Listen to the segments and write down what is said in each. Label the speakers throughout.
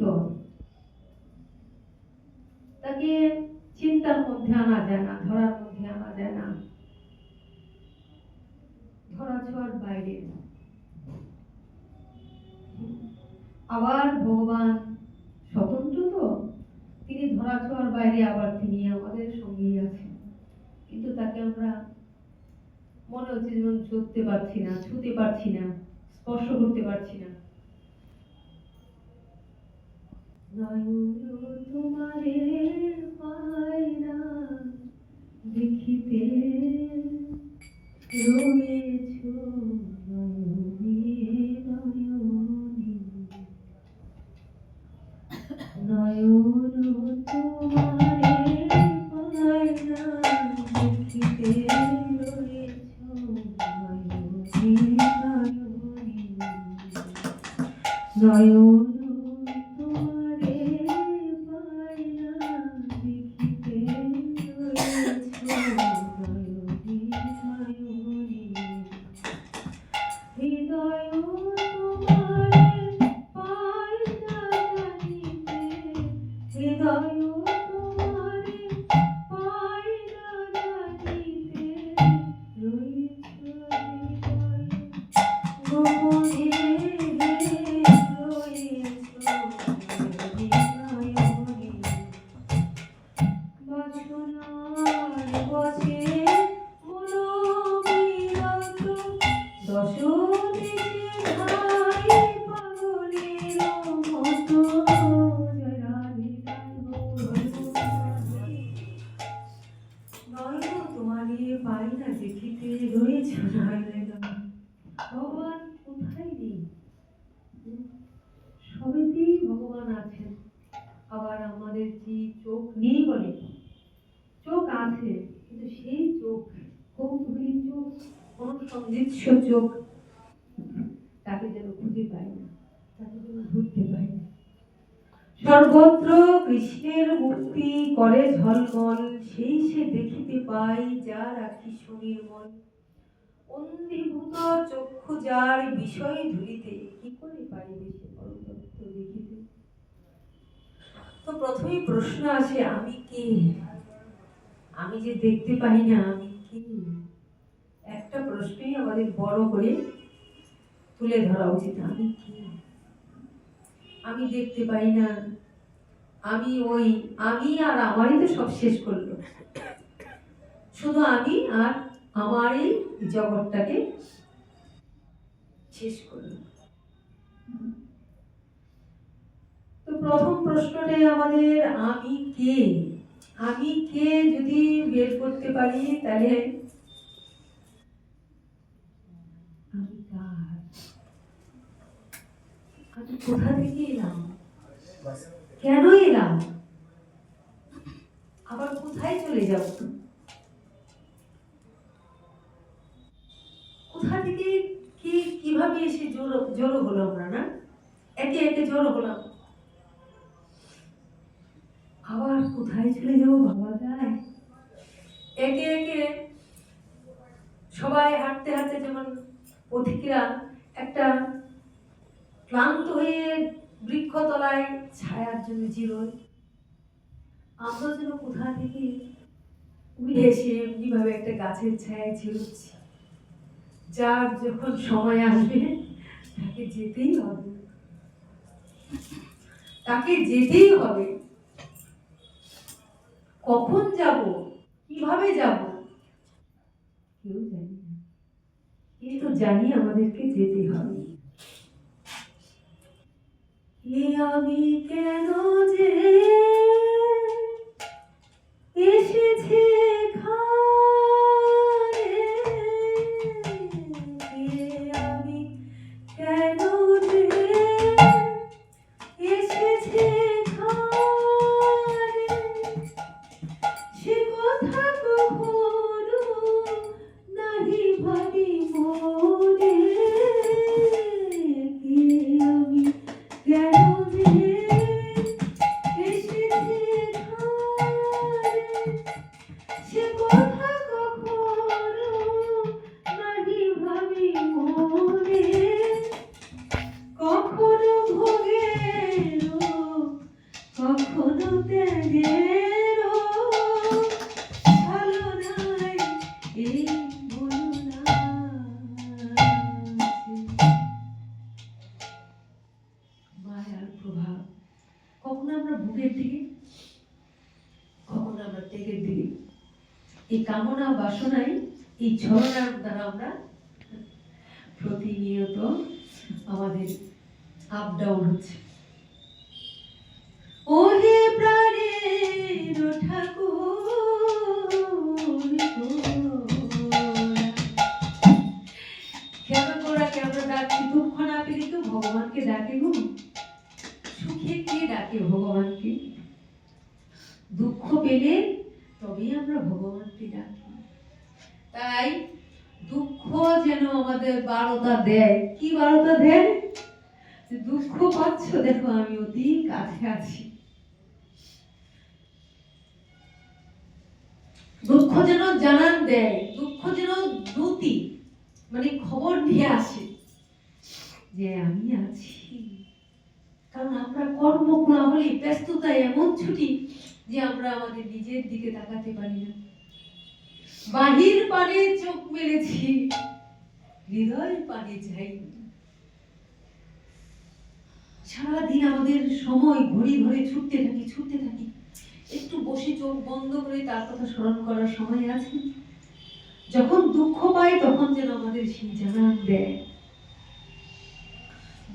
Speaker 1: অন্তর, তাকে চিন্তার মধ্যে আনা যায় না, ধরার মধ্যে আনা যায় না, ধরা ছোঁয়ার বাইরে। আবার ভগবান স্বতন্ত্র, তো তিনি ধরা ছোঁয়ার বাইরে, আবার তিনি আমাদের সঙ্গেই আছেন, কিন্তু তাকে আমরা মনে হচ্ছে যেমন ধরতে পারছি না, ছুঁতে পারছি না, স্পর্শ করতে পারছি না। তোমারে পাই না দেখিতে রয়েছ নয়নে নয়নে, নয়ন তোমারে পাই না দেখিতে রয়েছ নয়নে নয়নে, নয়ন ভগবান কোথায় নেই? সবেতেই ভগবান আছেন। আবার আমাদের যে চোখ নেই বলে, চোখ আছে, কিন্তু সেই চোখ কৌতূহলী চোখ, অনুসন্ধিৎস চোখ, তাকে যেন খুঁজে পাই না, তাকে যেন ধরতে পাই না। সর্বত্র কৃষ্ণের মূর্তি করে ঝলমল, সেই সে দেখিতে পাই যার আখি সুনির্মল। অন্ধীভূত চক্ষু যার বিষয় ধরিতে, কি করে পাইবে সে পরতত্ত্ব দেখিতে। তো প্রথমেই প্রশ্ন আসে, আমি কে? আমি যে দেখতে পাই না, আমি কে? একটা প্রশ্নই আমাদের বড় করে তুলে ধরা উচিত, আমি কে? আমি দেখতে পাই না, আমি ওই আমি আর আমারই তো সব শেষ করলো। শুধু আমি আর আমারই জগৎটাকে শেষ করলো। তো প্রথম প্রশ্নটাই আমাদের, আমি কে? আমি কে যদি বের করতে পারি, তাহলে আমি কার? আমি কোথা থেকে এলাম? কেন এলাম? আবার কোথায় চলে যাব? কোথা থেকে কিভাবে এসে জড়ো হলো আমরা, না? একে একে জড়ো হলাম, আবার কোথায় চলে যাবো ভাবা যায়? একে একে সবাই হাঁটতে হাঁটতে, যেমন পথিকেরা একটা ক্লান্ত হয়ে বৃক্ষতলায় ছায়ার জন্য জিরোয়, আমরা যেন কোথা থেকে উড়ে এসে এমনিভাবে একটা গাছের ছায়ায় ছিড়ছি। যার যখন সময় আসবে তাকে যেতেই হবে, তাকে যেতেই হবে। কখন যাব, কিভাবে যাব, কেউ জানি না, কিন্তু জানি আমাদেরকে যেতে হবে। আমি কেন যে এসেছি আমি কেন যে এসেছি, সে কথা কখনো নাহি ভাবি মনে। আমি কেন যে এসেছি মুখের দিকে, কখনো আমরা ত্যাগের দিকে। এই কামনা বাসনায়, এই ছলনার দ্বারা আমরা প্রতিনিয়ত আমাদের আপ ডাউন হচ্ছে। ওহে প্রাণের ঠাকুর, কেন তোরাকে আমরা ডাকছি? দুঃখ না পেলে তো ভগবানকে ডাকে গো। সুখে কে ডাকে ভগবানকে? দুঃখ পেলে তবেই আমরা ভগবানকে ডাকি। তাই দুঃখ যেন আমাদের বারতা দেয়। কি বারতা দেয়? দুঃখ পাচ্ছ, দেখো আমি অতি কাছে আছি। দুঃখ যেন জানান দেয়, দুঃখ যেন দ্যুতি মানে খবর নিয়ে আসে যে আমি আছি। কারণ আমরা কর্মকলাবলী ব্যস্ততায় এমন ছুটি যে আমরা আমাদের নিজের দিকে তাকাতে পারি না। বাহির পানে চোখ মেলেছি, হৃদয় পানে যাই। সারাদিন আমাদের সময় ঘড়ি ধরে ছুটতে থাকি। একটু বসে চোখ বন্ধ করে তার কথা স্মরণ করার সময় আছে? যখন দুঃখ পাই তখন যেন আমাদের সেই জানান দেয়,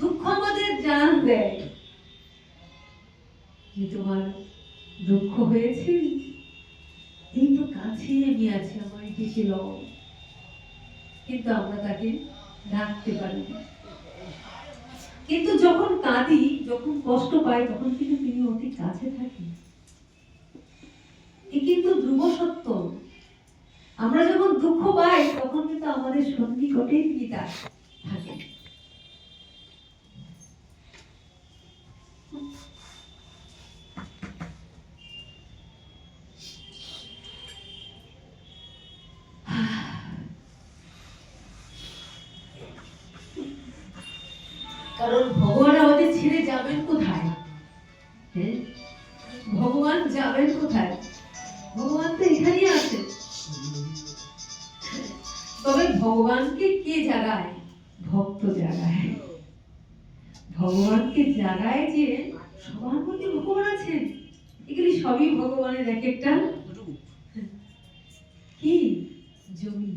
Speaker 1: দুঃখ আমাদের জানান দেয় যে তোমার দুঃখ হয়েছে, এই তো কাছে আমি আছি, আমার ডেকে লও। কিন্তু আমরা তাকে ডাকতে পারি না। কিন্তু যখন কাঁদি, যখন কষ্ট পাই, তখন কিন্তু তিনি অতি কাছে থাকেন। এ কিন্তু ধ্রুব সত্য। আমরা যখন দুঃখ পাই তখন কিন্তু আমাদের সন্নিকটেই তিনি থাকেন। কারণ ভগবান আমাদের ছেড়ে যাবেন কোথায়? ভগবান যাবেন কোথায়? ভগবান তো এখানেই আছে। তবে ভগবানকে কে জাগায়? ভক্ত জাগায়। ভগবানকে জাগায় যে সবার মধ্যে ভগবান আছেন। এগুলি সবই ভগবানের এক একটা কি জমি।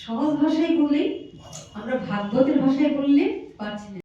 Speaker 1: সহজ ভাষায় বললে, আমরা ভাগবতের ভাষায় বললে পারছি না।